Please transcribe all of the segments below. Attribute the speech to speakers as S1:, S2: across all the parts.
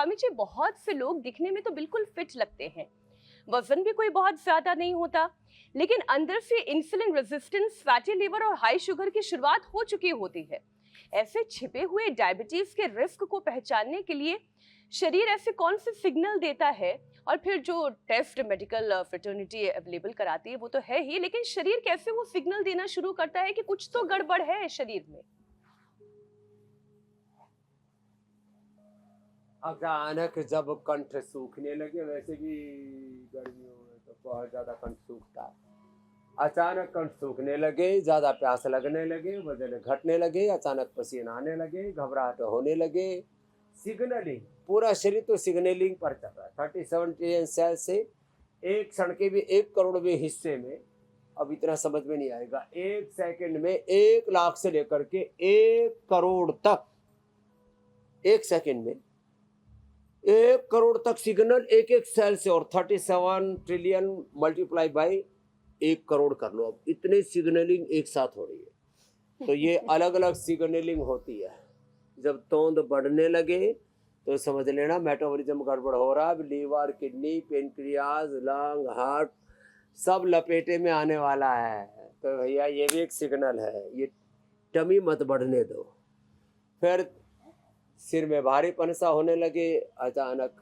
S1: स्वामी जी, बहुत से लोग दिखने में तो बिल्कुल फिट लगते हैं, वजन भी कोई बहुत ज्यादा नहीं होता, लेकिन अंदर से इंसुलिन रेजिस्टेंस, फैटी लिवर और हाई शुगर की शुरुआत हो चुकी होती है। ऐसे छिपे हुए डायबिटीज के रिस्क को पहचानने के लिए शरीर ऐसे कौन से सिग्नल देता है? और फिर जो टेस्ट मेडिकल फ्रेटर्निटी अवेलेबल कराती है वो तो है ही, लेकिन शरीर कैसे वो सिग्नल देना शुरू करता है कि कुछ तो गड़बड़ है शरीर में?
S2: अचानक जब कंठ सूखने लगे, वैसे भी गर्मियों में तो बहुत ज्यादा कंठ सूखता है। अचानक कंठ सूखने लगे, ज्यादा प्यास लगने लगे, वजन घटने लगे, अचानक पसीना आने लगे, घबराहट होने लगे, सिग्नलिंग, पूरा शरीर तो सिग्नलिंग पर चल रहा है। 37 ट्रिलियन सेल से एक क्षण के भी 1 करोड़वें हिस्से में, अब इतना समझ में नहीं आएगा, 1 सेकंड में 1 लाख से लेकर के 1 करोड़ तक, 1 सेकंड में 1 करोड़ तक सिग्नल एक एक सेल से, और 37 ट्रिलियन मल्टीप्लाई बाई 1 करोड़ कर लो। अब इतने सिग्नलिंग एक साथ हो रही है, तो ये अलग अलग सिग्नलिंग होती है। जब तोंद बढ़ने लगे तो समझ लेना मेटाबॉलिज्म गड़बड़ हो रहा है। Liver, kidney, pancreas, lung, heart सब लपेटे में आने वाला है। तो भैया ये भी एक सिग्नल है, ये टमी मत बढ़ने दो। फिर सिर में भारीपन सा होने लगे, अचानक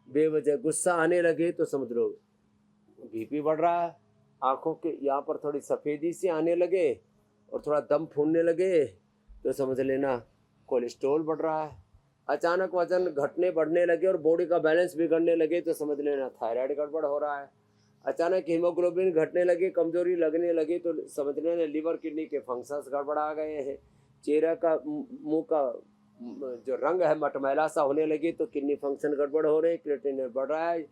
S2: बेवजह गुस्सा आने लगे तो समझ लो बीपी बढ़ रहा है। आंखों के यहाँ पर थोड़ी सफ़ेदी सी आने लगे और थोड़ा दम फूलने लगे तो समझ लेना कोलेस्ट्रॉल बढ़ रहा है। अचानक वजन घटने बढ़ने लगे और बॉडी का बैलेंस बिगड़ने लगे तो समझ लेना थायराइड गड़बड़ हो रहा है। अचानक हीमोग्लोबिन घटने लगे, कमजोरी लगने लगी तो समझ लेना लीवर, किडनी के फंक्शंस गड़बड़ा गए हैं। चेहरा का, मुंह का जो रंग है मटमैला सा होने लगी तो किडनी फंक्शन गड़बड़ हो रहे, क्रिएटिनिन बढ़ रहा है,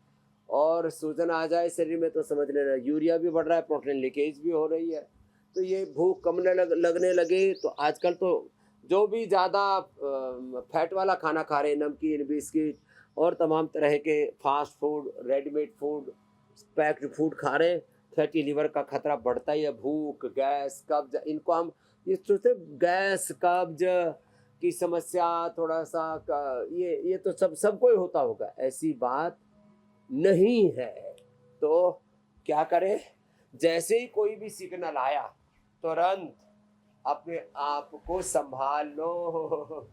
S2: और सूजन आ जाए शरीर में तो समझ लेना यूरिया भी बढ़ रहा है, प्रोटीन लीकेज भी हो रही है। तो ये भूख कम लगने लगे। तो आजकल तो जो भी ज़्यादा फैट वाला खाना खा रहे हैं, नमकीन, बिस्किट और तमाम तरह के fast food, readymade food, packed food खा रहे हैं, फैटी लिवर का खतरा बढ़ता ही है। भूख, गैस, कब्ज, इनको हम ये सोचते गैस, कब्ज की समस्या थोड़ा सा ये तो सबको ही होता होगा, ऐसी बात नहीं है। तो क्या करें, जैसे ही कोई भी सिग्नल आया तुरंत अपने आप को संभाल लो।